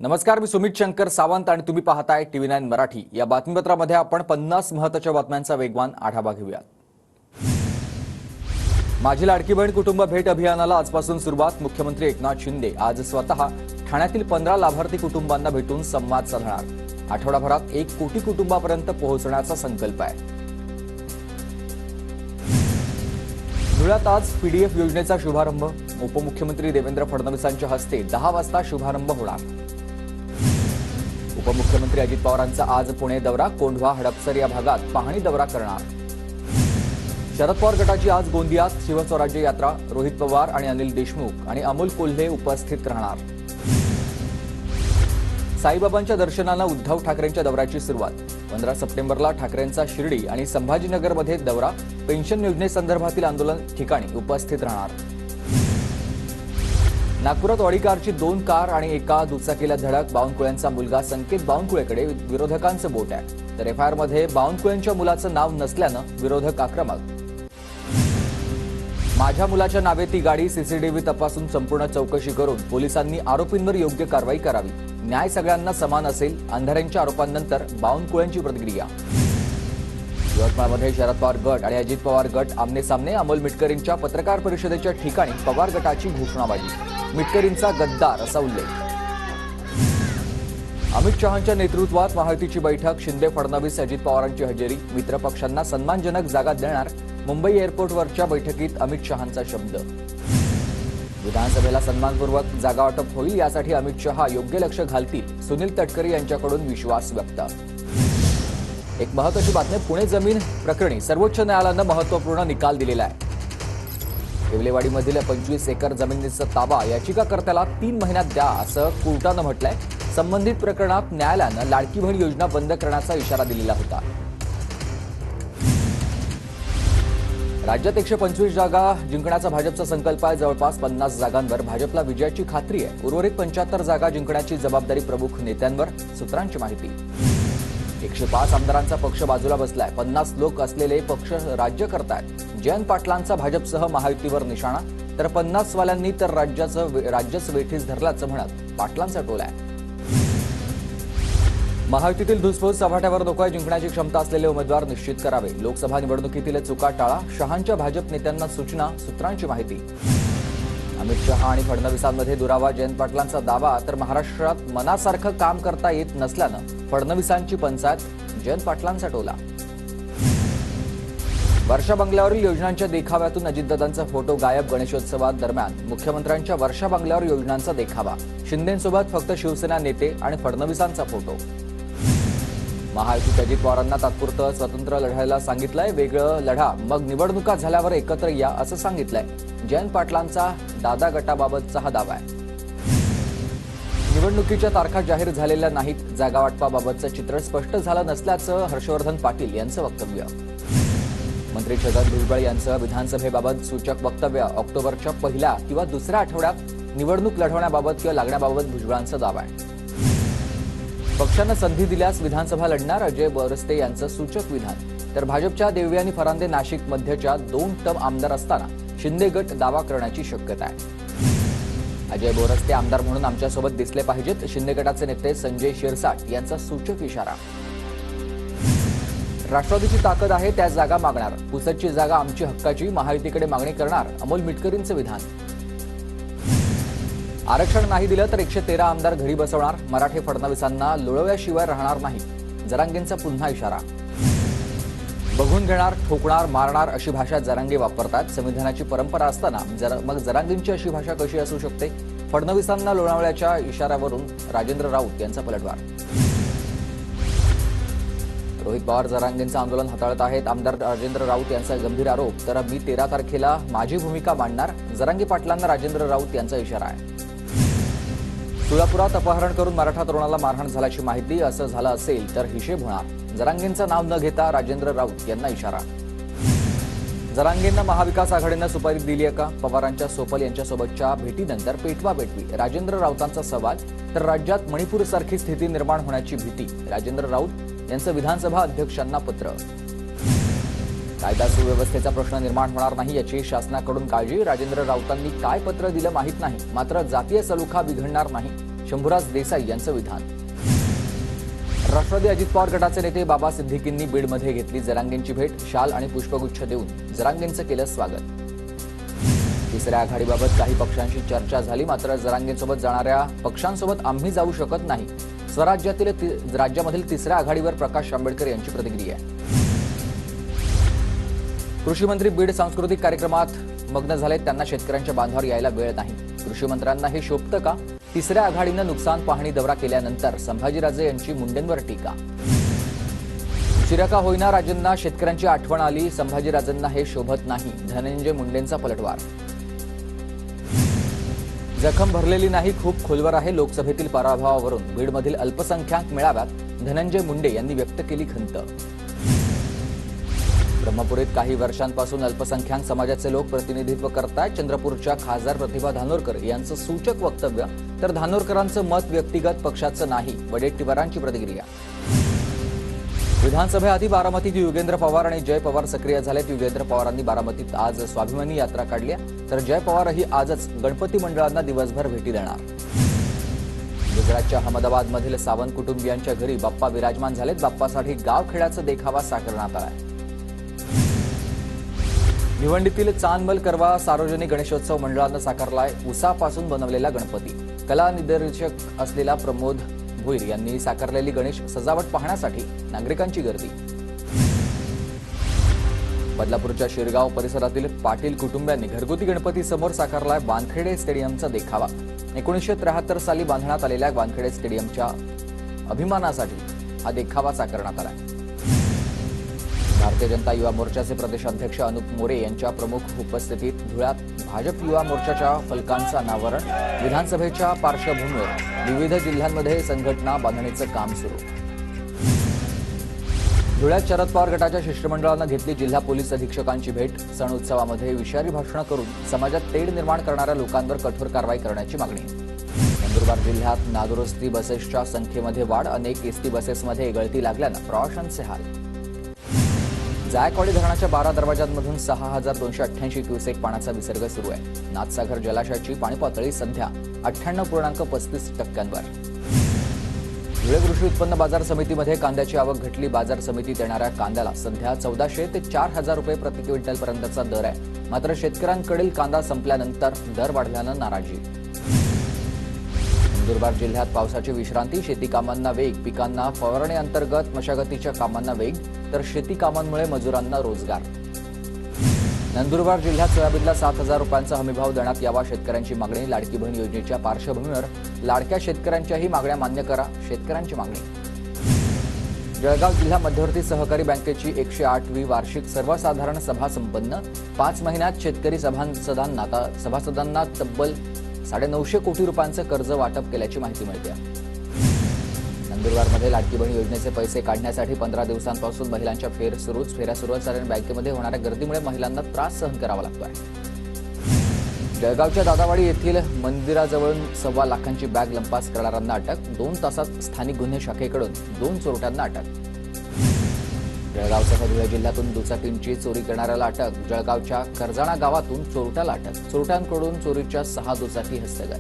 नमस्कार, मी सुमित शंकर सावंत आणि तुम्ही पाहताय TV9 मराठी। या बातमीपत्रामध्ये आपण 50 महत्त्वाच्या बातम्यांचा वेगवान आढावा घेऊयात। माझी लाडकी बहीण कुटुंब भेट अभियानाला आजपासून सुरुवात। मुख्यमंत्री एकनाथ शिंदे आज स्वतः ठाण्यातील 15 लाभार्थी कुटुंबांना भेटून संवाद साधणार। आठवडाभरात 1 कोटी कुटुंबापर्यंत पोहोचण्याचा संकल्प आहे। धुळ्यात आज PDF योजनेचा शुभारंभ। उपमुख्यमंत्री देवेंद्र फडणवीसांच्या हस्ते 10 वाजता शुभारंभ होणार। उपमुख्यमंत्री अजित पवारांचा आज पुणे दौरा। कोंढवा हडपसर या भागात पाहणी दौरा करणार। शरद पवार गटाची आज गोंदियात शिवस्वराज्य यात्रा। रोहित पवार आणि अनिल देशमुख आणि अमोल कोल्हे उपस्थित राहणार। साईबाबांच्या दर्शनानं उद्धव ठाकरेंच्या दौऱ्याची सुरुवात। 15 सप्टेंबरला ठाकरेंचा शिर्डी आणि संभाजीनगरमध्ये दौरा। पेन्शन योजनेसंदर्भातील आंदोलन ठिकाणी उपस्थित राहणार। नागपुरात ऑडी कारची 2 कार आणि एका दुचाकीला धडक। बावनकुळेंचा मुलगा संकेत बावनकुळेकडे विरोधकांचं बोट आहे, तर FIR मध्ये बावनकुळेंच्या मुलाचं नाव नसल्यानं विरोधक आक्रमक। माझ्या मुलाच्या नावे ती गाडी CCTV तपासून संपूर्ण चौकशी करून पोलिसांनी आरोपींवर योग्य कारवाई करावी। न्याय सगळ्यांना समान असेल, अंधारेंच्या आरोपांनंतर बावनकुळेंची प्रतिक्रिया। यवतमाळमध्ये शरद पवार गट आणि अजित पवार गट आमने सामने। अमोल मिटकरींच्या पत्रकार परिषदेच्या ठिकाणी पवार गटाची घोषणाबाजी। मिटकरींचा गद्दार असा उल्लेख। अमित शहांच्या नेतृत्वात महायुतीची बैठक। शिंदे फडणवीस अजित पवारांची हजेरी। मित्र पक्षांना सन्मानजनक जागा देणार। मुंबई एअरपोर्टवरच्या बैठकीत अमित शहांचा शब्द। विधानसभेला सन्मानपूर्वक जागा वाटप होईल, यासाठी अमित शहा योग्य लक्ष घालतील। सुनील तटकरे यांच्याकडून विश्वास व्यक्त। एक महत्त्वाची बातमी, पुणे जमीन प्रकरणी सर्वोच्च न्यायालयानं महत्त्वपूर्ण निकाल दिलेला आहे। येवलेवाडीमधील 25 एकर जमिनीचा ताबा याचिकाकर्त्याला 3 महिन्यात द्या असं कोर्टानं म्हटलंय। संबंधित प्रकरणात न्यायालयानं लाडकी बहीण योजना बंद करण्याचा इशारा दिलेला होता। राज्यात 125 जागा जिंकण्याचा भाजपचा संकल्प आहे। जवळपास 50 जागांवर भाजपला विजयाची खात्री आहे। उर्वरित 75 जागा जिंकण्याची जबाबदारी प्रमुख नेत्यांवर, सूत्रांची माहिती। 105 आमदारांचा पक्ष बाजूला बसलाय। 50 लोक असलेले पक्ष राज्य करतायत। जयंत पाटलांचा भाजपसह महायुतीवर निशाणा, तर 50 वाल्यांनी तर राज्यच वेठीस धरल्याचं म्हणत पाटलांचा टोला आहे। महायुतीतील धुसफूस सभाट्यावर नकोय, जिंकण्याची क्षमता असलेले उमेदवार निश्चित करावे। लोकसभा निवडणुकीतील चुका टाळा, शहांच्या भाजप नेत्यांना सूचना, सूत्रांची माहिती। अमित शहा आणि फडणवीसांमध्ये दुरावा, जयंत पाटलांचा दावा। तर महाराष्ट्रात मनासारखं काम करता येत नसल्यानं फडणवीसांची पंचायत, जयंत पाटलांचा टोला। वर्षा बंगल्यावरील योजनांच्या देखाव्यातून अजितदादांचा फोटो गायब। गणेशोत्सवात दरम्यान मुख्यमंत्र्यांच्या वर्षा बंगल्यावर योजनांचा देखावा। शिंदेंसोबत फक्त शिवसेना नेते आणि फडणवीसांचा फोटो। महायुतीत अजित पवारांना तात्पुरतं स्वतंत्र लढायला सांगितलंय। वेगळं लढा, मग निवडणुका झाल्यावर एकत्र या असं सांगितलंय। जयंत पाटलांचा दादा गटाबाबतचा हा दावा आहे। निवडणुकीच्या तारखा जाहीर झालेल्या नाहीत। जागा वाटपाबाबतचं चित्र स्पष्ट झालं नसल्याचं हर्षवर्धन पाटील यांचं वक्तव्य। मंत्री छगन भुजबळ यांचं विधानसभेबाबत सूचक वक्तव्य। ऑक्टोबरच्या पहिल्या किंवा दुसऱ्या आठवड्यात निवडणूक लढवण्याबाबत किंवा लागण्याबाबत भुजबळांचा दावा आहे। पक्षानं संधी दिल्यास विधानसभा लढणार, अजय बोरस्ते यांचं सूचक विधान। तर भाजपच्या देवयानी फरांदे नाशिक मध्यच्या 2 टर्म आमदार असताना शिंदे गट दावा करण्याची शक्यता आहे। अजय बोरस्ते आमदार म्हणून आमच्यासोबत दिसले पाहिजेत, शिंदे गटाचे नेते संजय शिरसाट यांचा सूचक इशारा। राष्ट्रवादीची ताकद आहे, त्या जागा मागणार। पुसदची जागा आमची हक्काची, महायुतीकडे मागणी करणार, अमोल मिटकरींचं विधान। आरक्षण नाही दिलं तर 113 आमदार घरी बसवणार। मराठे फडणवीसांना लोळव्याशिवाय राहणार नाही, जरांगेंचा पुन्हा इशारा। बघून घेणार, ठोकणार, मारणार अशी भाषा जरांगे वापरतात। संविधानाची परंपरा असताना मग जरांगेंची अशी भाषा कशी असू शकते? फडणवीसांना लोणावळ्याच्या इशाऱ्यावरून राजेंद्र राऊत यांचा पलटवार। रोहित पवार जरांगेंचं आंदोलन हाताळत आहेत। आमदार राजेंद्र राऊत यांचा गंभीर आरोप। तर मी 13 तारखेला माझी भूमिका मांडणार, जरांगे पाटलांना राजेंद्र राऊत यांचा इशारा आहे। सोलापुरात अपहरण करून मराठा तरुणाला मारहाण झाल्याची माहिती। असं झालं असेल तर हिशेब होणार, जरांगेंचं नाव न घेता राजेंद्र राऊत यांना इशारा। जरांगेंना महाविकास आघाडीनं सुपारी दिली आहे का? पवारांच्या सोपल यांच्यासोबतच्या भेटीनंतर पेटवापेटवी, राजेंद्र राऊतांचा सवाल। तर राज्यात मणिपूरसारखी स्थिती निर्माण होण्याची भीती, राजेंद्र राऊत यांचं विधानसभा अध्यक्षांना पत्र। कायदा सुव्यवस्थेचा प्रश्न निर्माण होणार नाही याची शासनाकडून काळजी। राजेंद्र राऊतांनी काय पत्र दिलं माहीत नाही, मात्र जातीय सलोखा बिघडणार नाही, शंभूराज देसाई यांचं विधान. राष्ट्रवादी अजित पवार गटाचे नेते बाबा सिद्दीकींनी बीडमध्ये घेतली जरांगेंची भेट. शाल आणि पुष्पगुच्छ देऊन जरांगेंचं केलं स्वागत. तिसऱ्या आघाडीबाबत काही पक्षांशी चर्चा झाली, मात्र जरांगेंसोबत जाणाऱ्या पक्षांसोबत आम्ही जाऊ शकत नाही. राज्यामधील तिसऱ्या आघाडीवर प्रकाश आंबेडकर यांची प्रतिक्रिया. कृषी मंत्री बीड सांस्कृतिक कार्यक्रमात मग्न झाले. त्यांना शेतकऱ्यांच्या बांधावर यायला वेळ नाही. कृषी मंत्र्यांना हे शोभतं का? तिसऱ्या आघाडीनं नुकसान पाहणी दौरा केल्यानंतर संभाजीराजे यांची मुंडेंवर टीका. उशिरा का होईना राजेंना शेतकऱ्यांची आठवण आली. संभाजीराजेंना हे शोभत नाही. धनंजय मुंडेंचा पलटवार. जखम भरलेली नाही, खूप खोलवर आहे. लोकसभेतील पराभवावरून बीडमधील अल्पसंख्याक मेळाव्यात धनंजय मुंडे यांनी व्यक्त केली खंत. ब्रह्मपुरीत काही वर्षांपासून अल्पसंख्याक समाजाचे लोक प्रतिनिधित्व करतायत. चंद्रपूरच्या खासदार प्रतिभा धानोरकर यांचं सूचक वक्तव्य, तर धानोरकरांचं मत व्यक्तिगत पक्षाचं नाही. वडेट्टीवारांची प्रतिक्रिया. विधानसभेआधी बारामतीत युगेंद्र पवार आणि जय पवार सक्रिय झालेत. युगेंद्र पवारांनी बारामतीत आज स्वाभिमानी यात्रा काढली, तर जय पवारही आजच गणपती मंडळांना दिवसभर भेटी देणार. गुजरातच्या अहमदाबादमधील सावंत कुटुंबियांच्या घरी बाप्पा विराजमान झालेत. बाप्पासाठी गावखेड्याचा देखावा साकारण्यात आलाय. भिवंडीतील चांदमल करवा सार्वजनिक गणेशोत्सव मंडळानं साकारलाय उसापासून बनवलेला गणपती. कला निर्देशक असलेला प्रमोद भुईर यांनी साकारलेली गणेश सजावट पाहण्यासाठी नागरिकांची गर्दी. बदलापूरच्या शिरगाव परिसरातील पाटील कुटुंबियांनी घरगुती गणपती समोर साकारलाय वानखेडे स्टेडियमचा देखावा. 1973 साली बांधण्यात आलेल्या वानखेडे स्टेडियमच्या अभिमानासाठी हा देखावा साकारण्यात आला. भारतीय जनता युवा मोर्चाचे प्रदेशाध्यक्ष अनुप मोरे यांच्या प्रमुख उपस्थितीत धुळ्यात भाजप युवा मोर्चाच्या फलकांचं अनावरण. विधानसभेच्या पार्श्वभूमीवर विविध जिल्ह्यांमध्ये संघटना बांधणीचं काम सुरू. धुळ्यात शरद पवार गटाच्या शिष्टमंडळानं घेतली जिल्हा पोलीस अधीक्षकांची भेट. सण उत्सवामध्ये विषारी भाषणं करून समाजात तेढ निर्माण करणाऱ्या लोकांवर कठोर कारवाई करण्याची मागणी. नंदुरबार जिल्ह्यात नादुरुस्ती बसेसच्या संख्येमध्ये वाढ. अनेक एसटी बसेसमध्ये गळती लागल्यानं प्रवाशांचे हाल. जायकवाडी धरणाच्या 12 दरवाजांमधून 6,288 क्युसेक पाण्याचा विसर्ग सुरू आहे. नाथसागर जलाशयाची पाणीपातळी सध्या 98.35%. धुळे कृषी उत्पन्न बाजार समितीमध्ये कांद्याची आवक घटली. बाजार समितीत येणाऱ्या कांद्याला सध्या 1400 ते 4,000 रुपये प्रति क्विंटलपर्यंतचा दर आहे. मात्र शेतकऱ्यांकडील कांदा संपल्यानंतर दर वाढल्यानं नाराजी. नंदुरबार जिल्ह्यात पावसाची विश्रांती. शेती कामांना वेग. पिकांना फवारणी अंतर्गत मशागतीच्या कामांना वेग, तर शेती कामांमुळे मजुरांना रोजगार. नंदुरबार जिल्ह्यात सोयाबीनला 7,000 रुपयांचा हमीभाव देण्यात यावा, शेतकऱ्यांची मागणी. लाडकी बहीण योजनेच्या पार्श्वभूमीवर लाडक्या शेतकऱ्यांच्याही मागण्या मान्य करा, शेतकऱ्यांची मागणी. जळगाव जिल्हा मध्यवर्ती सहकारी बँकेची 108वी वार्षिक सर्वसाधारण सभा संपन्न. 5 महिन्यात शेतकरी सभासदांना तब्बल 950 कोटी रुपयांचं कर्ज वाटप केल्याची माहिती मिळते. नंदुरबारमध्ये लाडकी बहीण योजनेचे पैसे काढण्यासाठी 15 दिवसांपासून महिलांच्या फेऱ्या सुरू असल्याने बँकेमध्ये होणाऱ्या गर्दीमुळे महिलांना त्रास सहन करावा लागतोय. जळगावच्या दादावाडी येथील मंदिराजवळून 1.25 लाखांची बॅग लंपास करणाऱ्यांना अटक. 2 तासात स्थानिक गुन्हे शाखेकडून 2 चोरट्यांना अटक. जळगावसह धुळे जिल्ह्यातून दुचाकींची चोरी करणाऱ्याला अटक. जळगावच्या करजाणा गावातून चोरट्याला अटक. चोरट्यांकडून चोरीच्या 6 दुचाकी हस्तगत.